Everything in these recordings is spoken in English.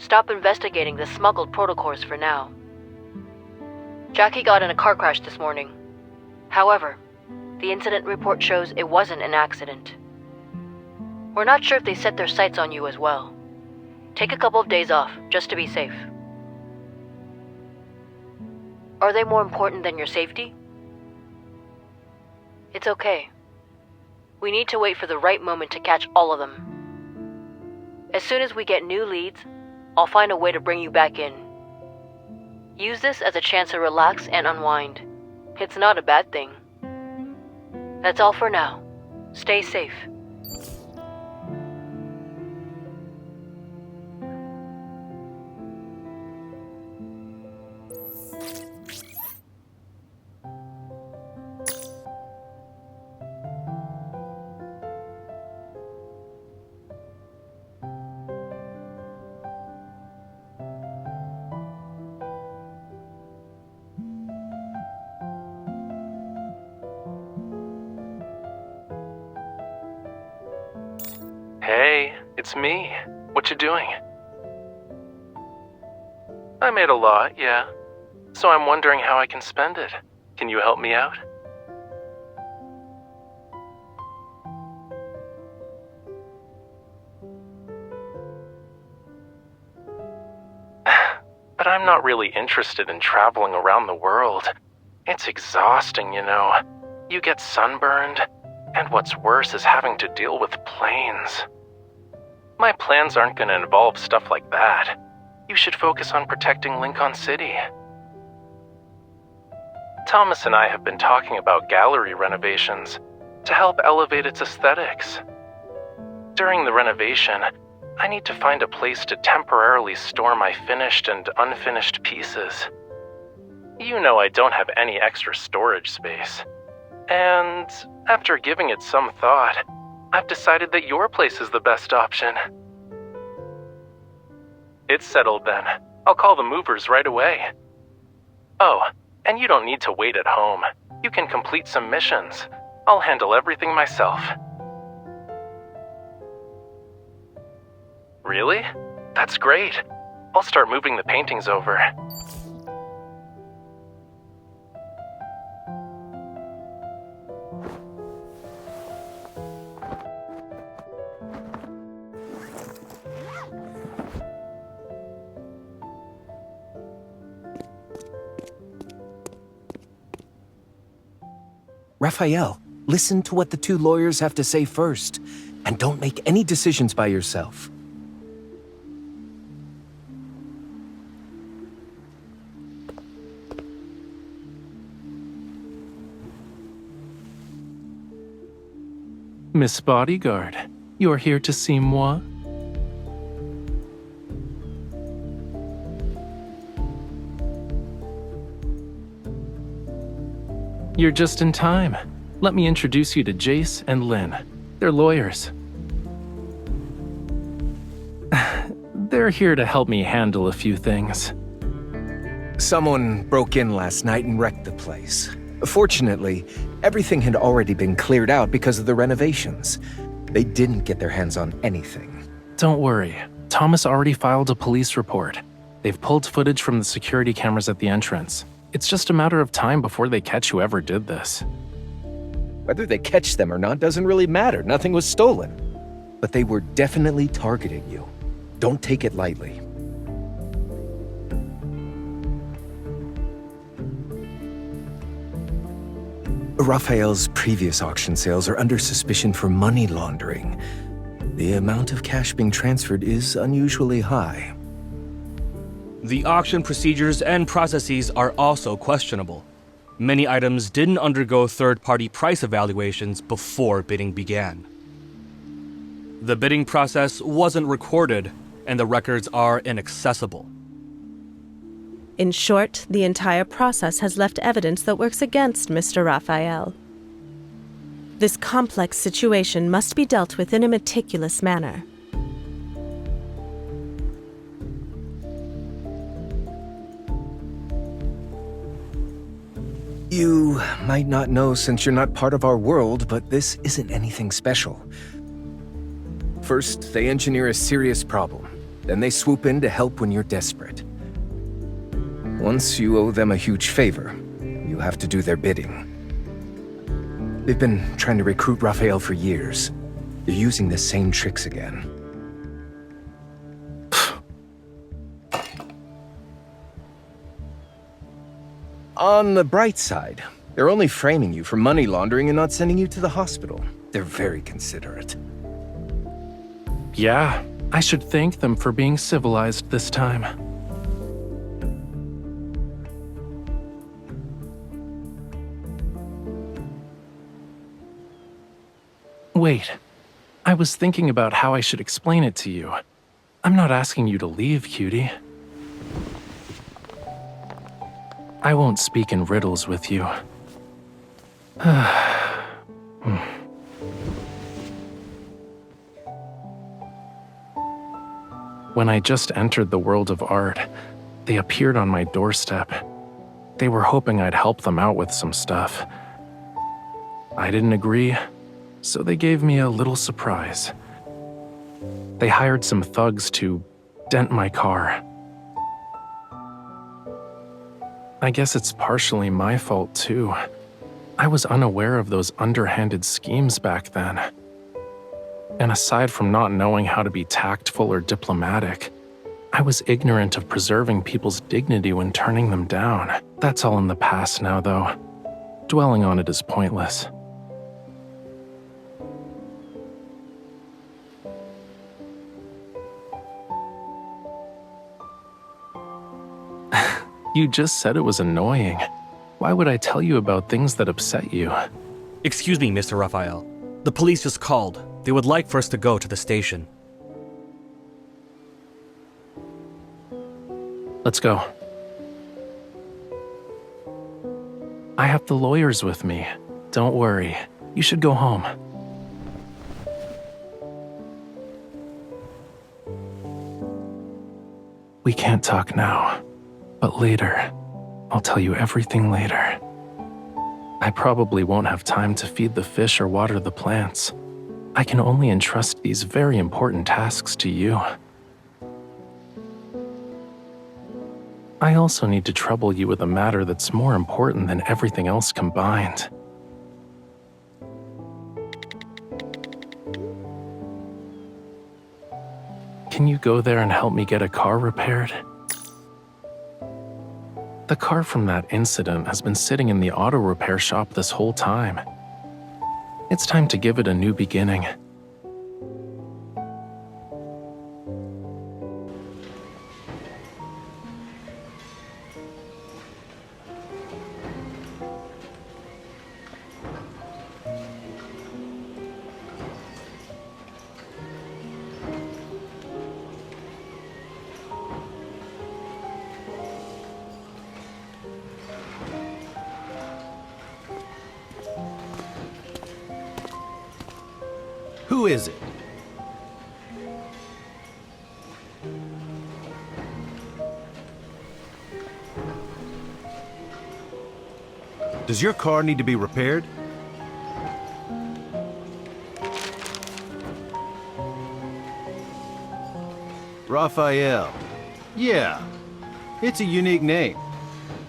Stop investigating the smuggled protocols for now. Jackie got in a car crash this morning. However, the incident report shows it wasn't an accident. We're not sure if they set their sights on you as well. Take a couple of days off, just to be safe. Are they more important than your safety? It's okay. We need to wait for the right moment to catch all of them. As soon as we get new leads, I'll find a way to bring you back in. Use this as a chance to relax and unwind. It's not a bad thing. That's all for now. Stay safe. Hey, it's me. What you doing? I made a lot, yeah. So I'm wondering how I can spend it. Can you help me out? But I'm not really interested in traveling around the world. It's exhausting, you know. You get sunburned, and what's worse is having to deal with planes. My plans aren't going to involve stuff like that. You should focus on protecting Lincoln City. Thomas and I have been talking about gallery renovations to help elevate its aesthetics. During the renovation, I need to find a place to temporarily store my finished and unfinished pieces. You know I don't have any extra storage space. And after giving it some thought, I've decided that your place is the best option. It's settled then. I'll call the movers right away. Oh, and you don't need to wait at home. You can complete some missions. I'll handle everything myself. Really? That's great. I'll start moving the paintings over. Rafayel, listen to what the two lawyers have to say first, and don't make any decisions by yourself. Miss Bodyguard, you're here to see moi? You're just in time. Let me introduce you to Jace and Lynn. They're lawyers. They're here to help me handle a few things. Someone broke in last night and wrecked the place. Fortunately, everything had already been cleared out because of the renovations. They didn't get their hands on anything. Don't worry. Thomas already filed a police report. They've pulled footage from the security cameras at the entrance. It's just a matter of time before they catch whoever did this. Whether they catch them or not doesn't really matter. Nothing was stolen. But they were definitely targeting you. Don't take it lightly. Raphael's previous auction sales are under suspicion for money laundering. The amount of cash being transferred is unusually high. The auction procedures and processes are also questionable. Many items didn't undergo third-party price evaluations before bidding began. The bidding process wasn't recorded, and the records are inaccessible. In short, the entire process has left evidence that works against Mr. Rafayel. This complex situation must be dealt with in a meticulous manner. You might not know since you're not part of our world, but this isn't anything special. First, they engineer a serious problem. Then they swoop in to help when you're desperate. Once you owe them a huge favor, you have to do their bidding. They've been trying to recruit Rafayel for years. They're using the same tricks again. On the bright side, they're only framing you for money laundering and not sending you to the hospital. They're very considerate. Yeah, I should thank them for being civilized this time. Wait, I was thinking about how I should explain it to you. I'm not asking you to leave, cutie. I won't speak in riddles with you. When I just entered the world of art, they appeared on my doorstep. They were hoping I'd help them out with some stuff. I didn't agree, so they gave me a little surprise. They hired some thugs to dent my car. I guess it's partially my fault, too. I was unaware of those underhanded schemes back then. And aside from not knowing how to be tactful or diplomatic, I was ignorant of preserving people's dignity when turning them down. That's all in the past now, though. Dwelling on it is pointless. You just said it was annoying. Why would I tell you about things that upset you? Excuse me, Mr. Rafayel. The police just called. They would like for us to go to the station. Let's go. I have the lawyers with me. Don't worry. You should go home. We can't talk now, but later. I'll tell you everything later. I probably won't have time to feed the fish or water the plants. I can only entrust these very important tasks to you. I also need to trouble you with a matter that's more important than everything else combined. Can you go there and help me get a car repaired? The car from that incident has been sitting in the auto repair shop this whole time. It's time to give it a new beginning. Who is it? Does your car need to be repaired? Raphael. Yeah, it's a unique name.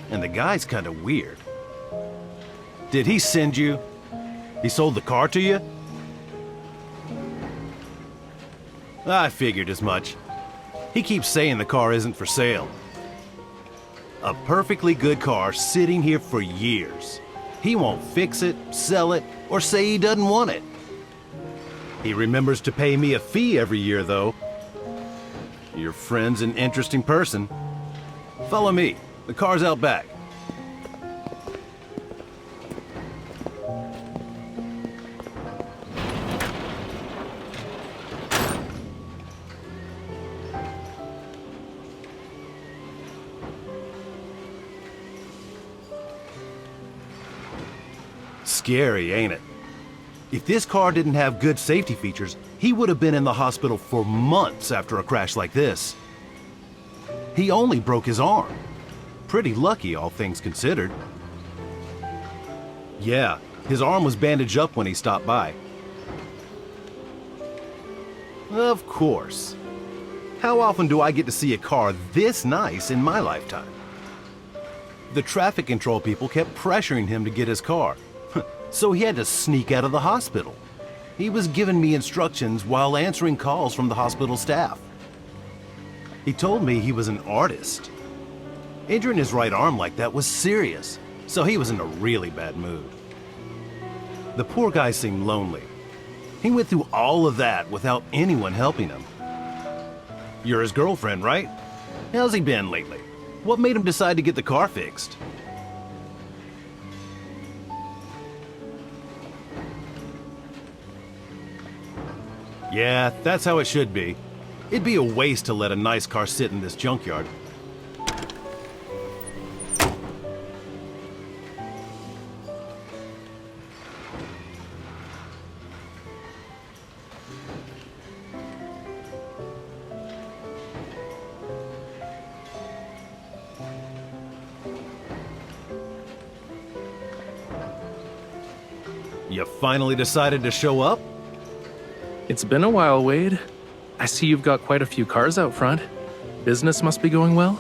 And the guy's kind of weird. Did he send you? He sold the car to you? I figured as much. He keeps saying the car isn't for sale. A perfectly good car sitting here for years. He won't fix it, sell it, or say he doesn't want it. He remembers to pay me a fee every year, though. Your friend's an interesting person. Follow me. The car's out back. Scary, ain't it? If this car didn't have good safety features, he would have been in the hospital for months after a crash like this. He only broke his arm. Pretty lucky, all things considered. Yeah, his arm was bandaged up when he stopped by. Of course. How often do I get to see a car this nice in my lifetime? The traffic control people kept pressuring him to get his car, so he had to sneak out of the hospital. He was giving me instructions while answering calls from the hospital staff. He told me he was an artist. Injuring his right arm like that was serious, so he was in a really bad mood. The poor guy seemed lonely. He went through all of that without anyone helping him. You're his girlfriend, right? How's he been lately? What made him decide to get the car fixed? Yeah, that's how it should be. It'd be a waste to let a nice car sit in this junkyard. You finally decided to show up? It's been a while, Wade. I see you've got quite a few cars out front. Business must be going well?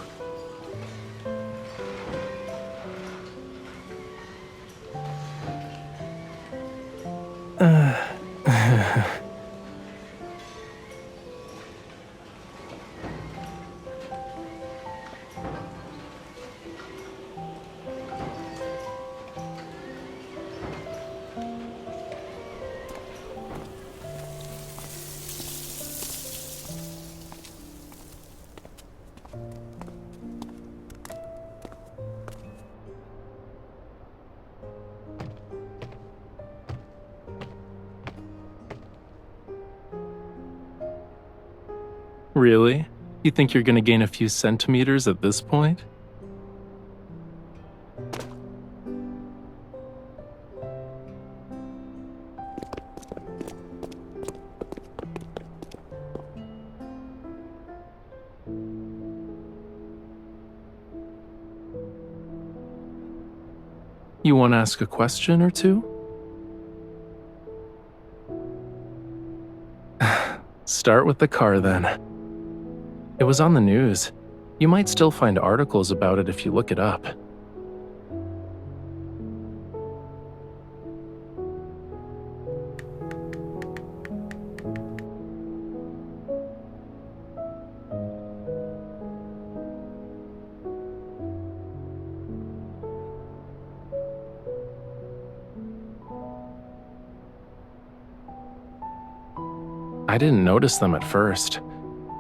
Really? You think you're gonna gain a few centimeters at this point? You want to ask a question or two? Start with the car then. It was on the news. You might still find articles about it if you look it up. I didn't notice them at first.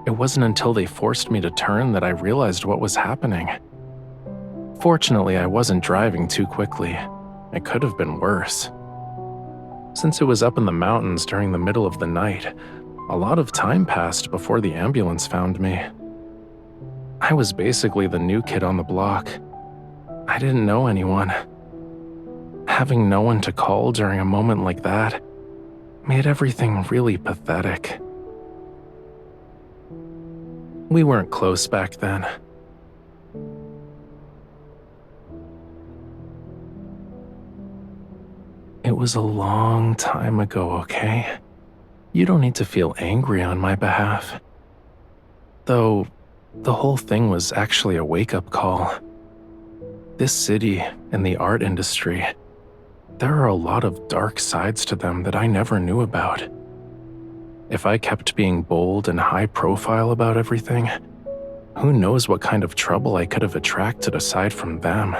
It wasn't until they forced me to turn that I realized what was happening. Fortunately, I wasn't driving too quickly. It could have been worse. Since it was up in the mountains during the middle of the night, a lot of time passed before the ambulance found me. I was basically the new kid on the block. I didn't know anyone. Having no one to call during a moment like that made everything really pathetic. We weren't close back then. It was a long time ago, okay? You don't need to feel angry on my behalf. Though, the whole thing was actually a wake-up call. This city and the art industry, there are a lot of dark sides to them that I never knew about. If I kept being bold and high profile about everything, who knows what kind of trouble I could have attracted aside from them.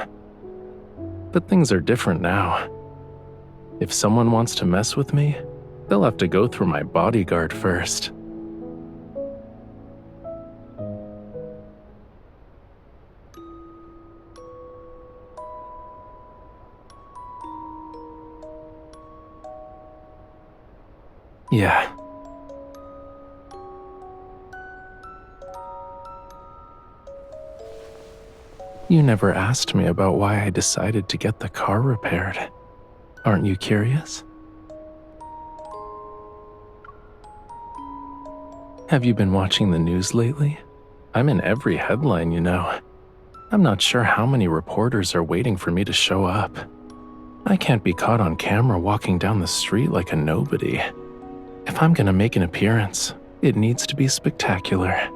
But things are different now. If someone wants to mess with me, they'll have to go through my bodyguard first. Yeah. You never asked me about why I decided to get the car repaired. Aren't you curious? Have you been watching the news lately? I'm in every headline, you know. I'm not sure how many reporters are waiting for me to show up. I can't be caught on camera walking down the street like a nobody. If I'm gonna make an appearance, it needs to be spectacular.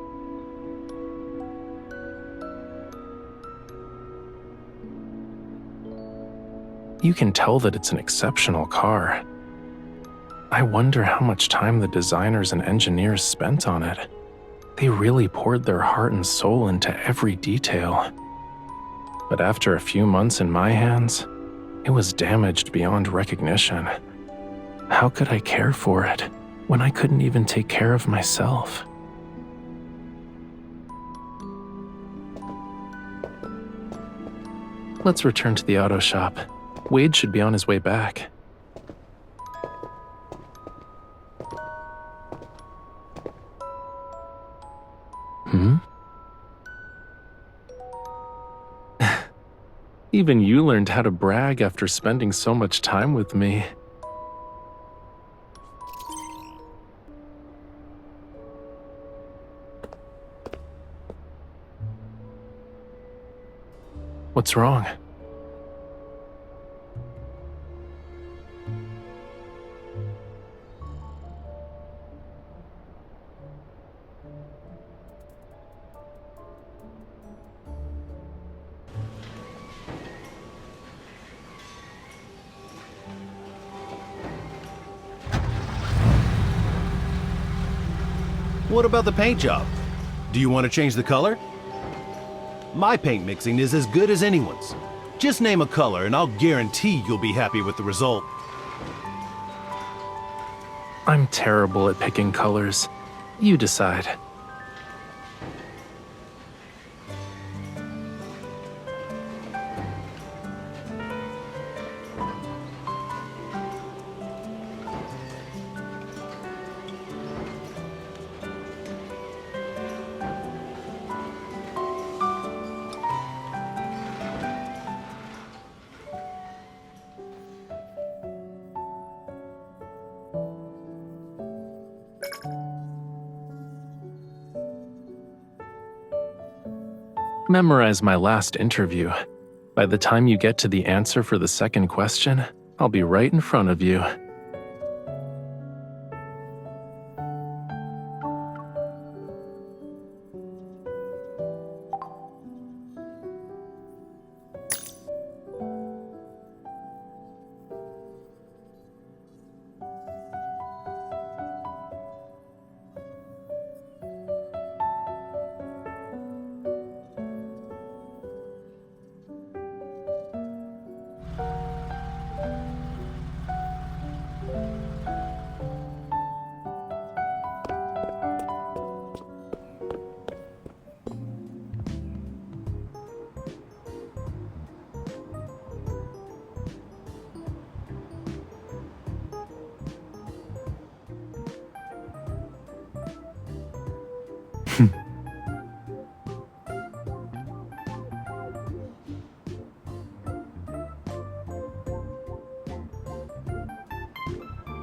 You can tell that it's an exceptional car. I wonder how much time the designers and engineers spent on it. They really poured their heart and soul into every detail. But after a few months in my hands, it was damaged beyond recognition. How could I care for it when I couldn't even take care of myself? Let's return to the auto shop. Wade should be on his way back. Even you learned how to brag after spending so much time with me. What's wrong? What about the paint job? Do you want to change the color? My paint mixing is as good as anyone's. Just name a color and I'll guarantee you'll be happy with the result. I'm terrible at picking colors. You decide. Memorize my last interview. By the time you get to the answer for the second question, I'll be right in front of you.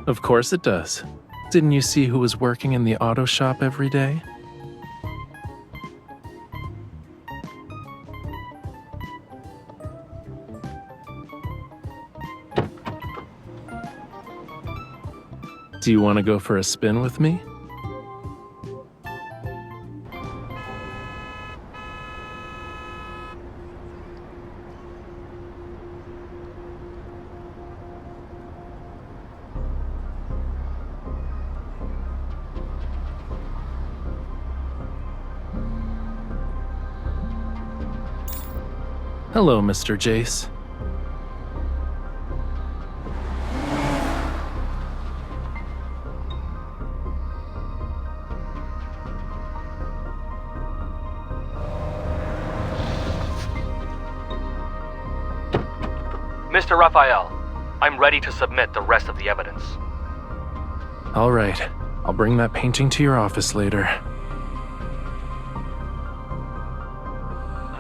Of course it does. Didn't you see who was working in the auto shop every day? Do you want to go for a spin with me? Hello, Mr. Jace. Mr. Rafayel, I'm ready to submit the rest of the evidence. All right, I'll bring that painting to your office later.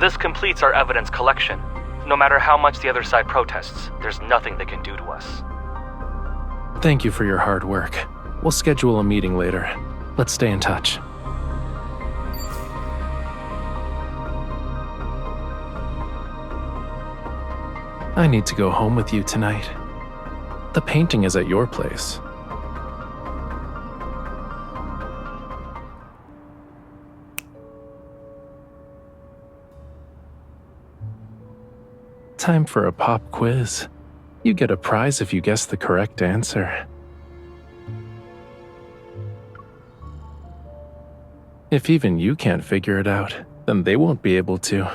This completes our evidence collection. No matter how much the other side protests, there's nothing they can do to us. Thank you for your hard work. We'll schedule a meeting later. Let's stay in touch. I need to go home with you tonight. The painting is at your place. Time for a pop quiz. You get a prize if you guess the correct answer. If even you can't figure it out, then they won't be able to.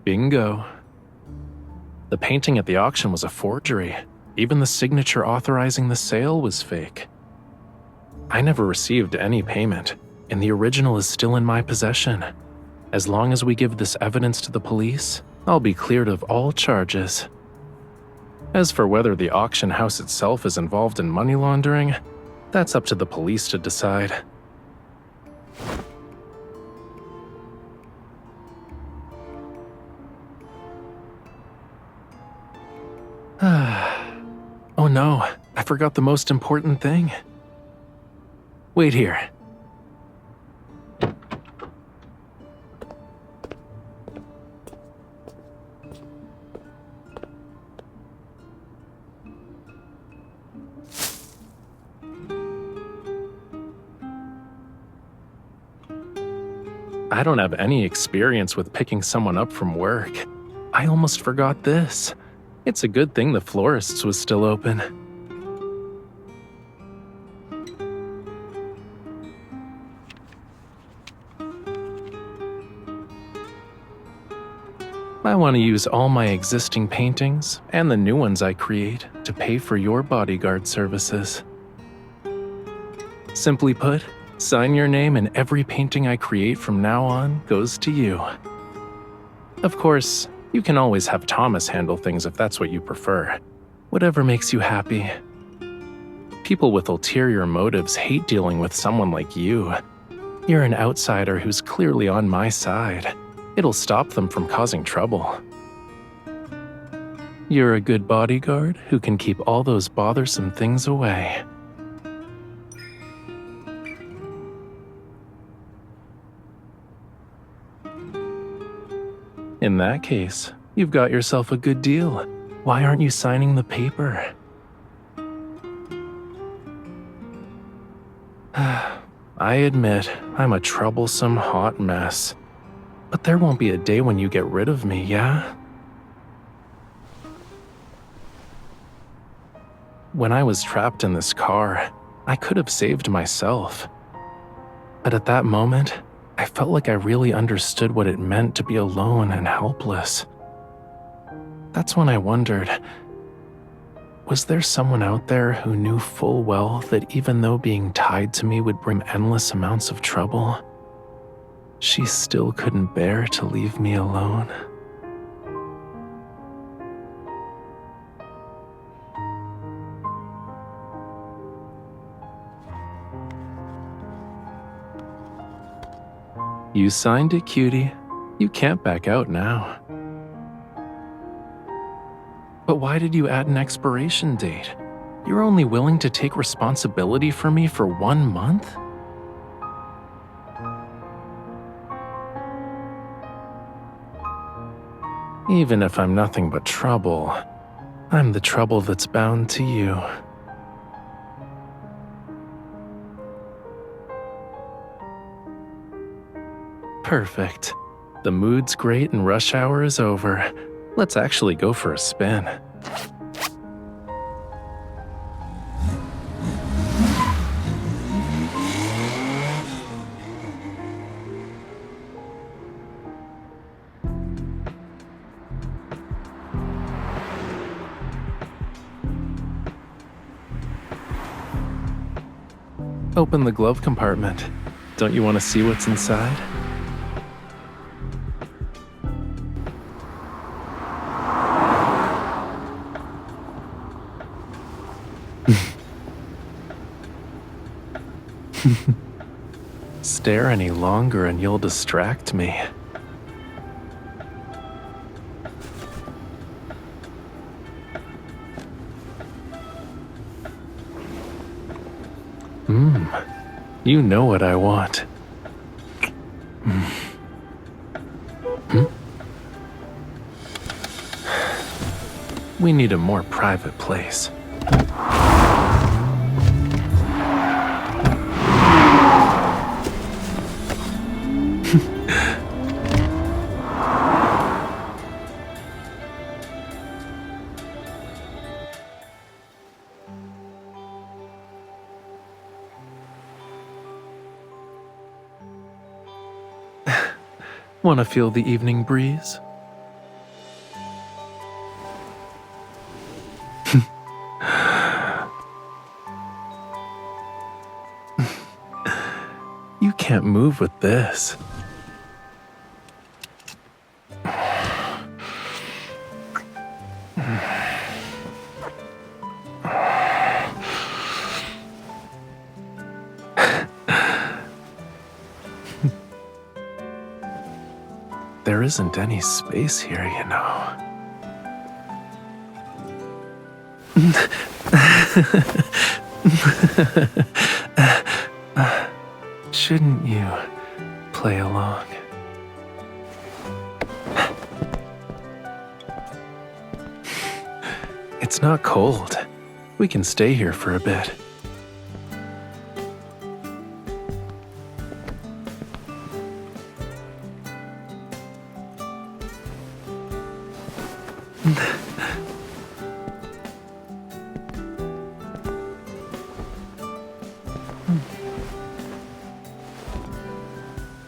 Bingo. The painting at the auction was a forgery. Even the signature authorizing the sale was fake. I never received any payment, and the original is still in my possession. As long as we give this evidence to the police, I'll be cleared of all charges. As for whether the auction house itself is involved in money laundering, that's up to the police to decide. Oh no, I forgot the most important thing. Wait here. I don't have any experience with picking someone up from work. I almost forgot this. It's a good thing the florist's was still open. I want to use all my existing paintings and the new ones I create to pay for your bodyguard services. Simply put, sign your name and every painting I create from now on goes to you. Of course, you can always have Thomas handle things if that's what you prefer. Whatever makes you happy. People with ulterior motives hate dealing with someone like you. You're an outsider who's clearly on my side. It'll stop them from causing trouble. You're a good bodyguard who can keep all those bothersome things away. In that case, you've got yourself a good deal. Why aren't you signing the paper? I admit, I'm a troublesome hot mess. But there won't be a day when you get rid of me, yeah? When I was trapped in this car, I could have saved myself. But at that moment, I felt like I really understood what it meant to be alone and helpless. That's when I wondered, was there someone out there who knew full well that even though being tied to me would bring endless amounts of trouble, she still couldn't bear to leave me alone? You signed it, cutie. You can't back out now. But why did you add an expiration date? You're only willing to take responsibility for me for 1 month? Even if I'm nothing but trouble, I'm the trouble that's bound to you. Perfect. The mood's great and rush hour is over. Let's actually go for a spin. Open the glove compartment. Don't you want to see what's inside? Stare any longer and you'll distract me. You know what I want. We need a more private place. Want to feel the evening breeze? You can't move with this. There isn't any space here, you know. Shouldn't you play along? It's not cold. We can stay here for a bit.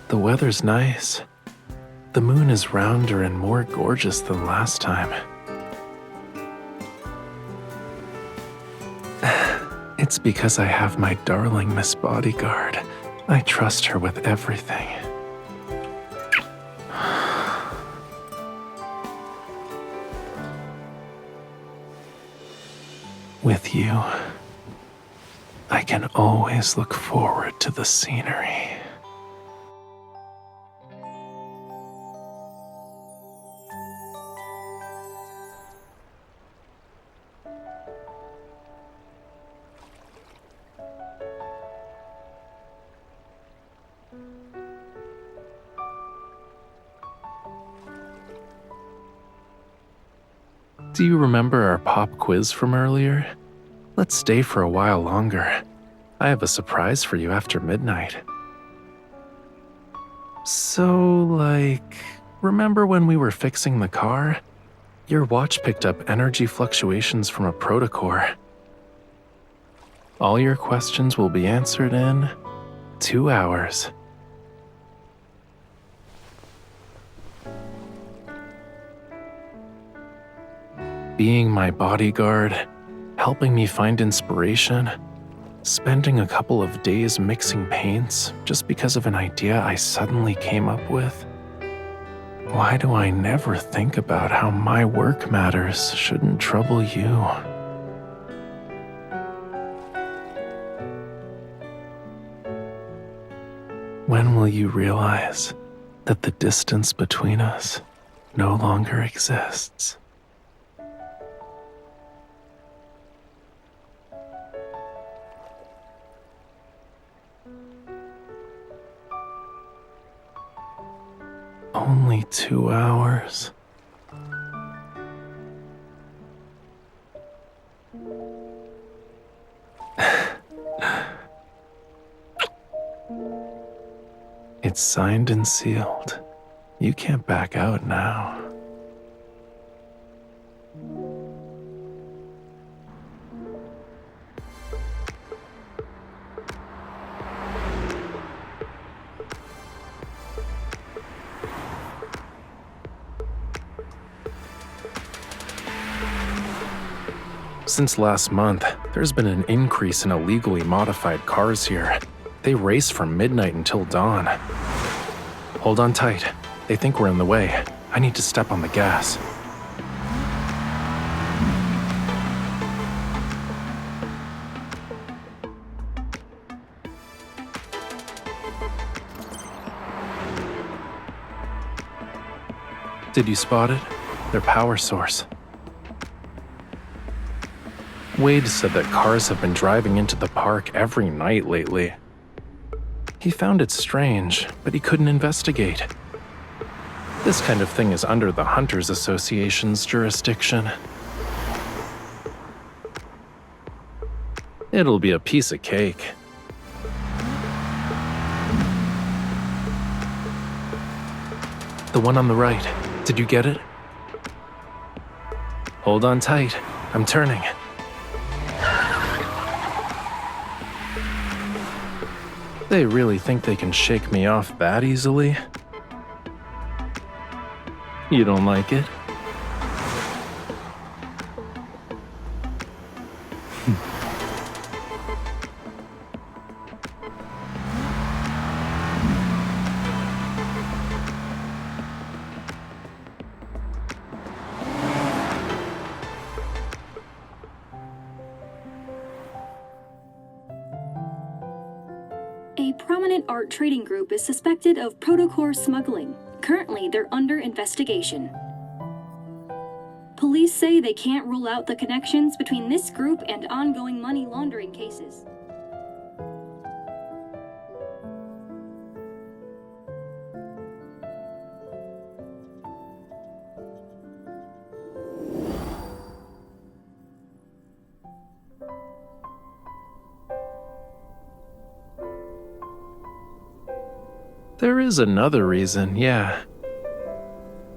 The weather's nice. The moon is rounder and more gorgeous than last time. It's because I have my darling Miss Bodyguard. I trust her with everything. With you, I can always look forward to the scenery. Do you remember our pop quiz from earlier? Let's stay for a while longer. I have a surprise for you after midnight. So, remember when we were fixing the car? Your watch picked up energy fluctuations from a protocore. All your questions will be answered in 2 hours. Being my bodyguard, helping me find inspiration, spending a couple of days mixing paints just because of an idea I suddenly came up with. Why do I never think about how my work matters shouldn't trouble you? When will you realize that the distance between us no longer exists? Only 2 hours. It's signed and sealed. You can't back out now. Since last month, there's been an increase in illegally modified cars here. They race from midnight until dawn. Hold on tight. They think we're in the way. I need to step on the gas. Did you spot it? Their power source. Wade said that cars have been driving into the park every night lately. He found it strange, but he couldn't investigate. This kind of thing is under the Hunters Association's jurisdiction. It'll be a piece of cake. The one on the right. Did you get it? Hold on tight. I'm turning. They really think they can shake me off that easily? You don't like it? A prominent art trading group is suspected of protocore smuggling. Currently, they're under investigation. Police say they can't rule out the connections between this group and ongoing money laundering cases. There is another reason, yeah.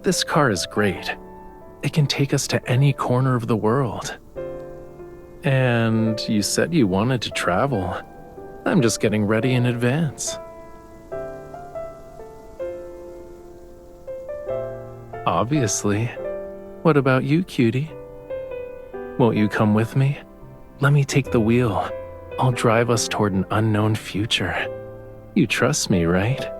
This car is great. It can take us to any corner of the world. And you said you wanted to travel. I'm just getting ready in advance. Obviously. What about you, cutie? Won't you come with me? Let me take the wheel. I'll drive us toward an unknown future. You trust me, right?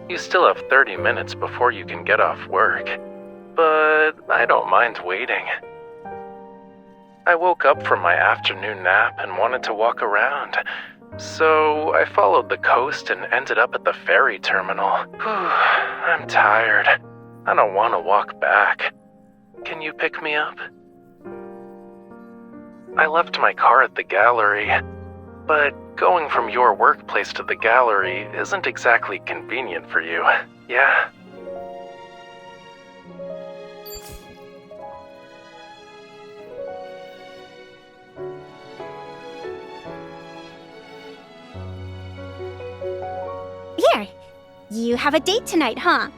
You still have 30 minutes before you can get off work, but I don't mind waiting. I woke up from my afternoon nap and wanted to walk around, so I followed the coast and ended up at the ferry terminal. Whew, I'm tired. I don't want to walk back. Can you pick me up? I left my car at the gallery, but going from your workplace to the gallery isn't exactly convenient for you, yeah? Here, you have a date tonight, huh?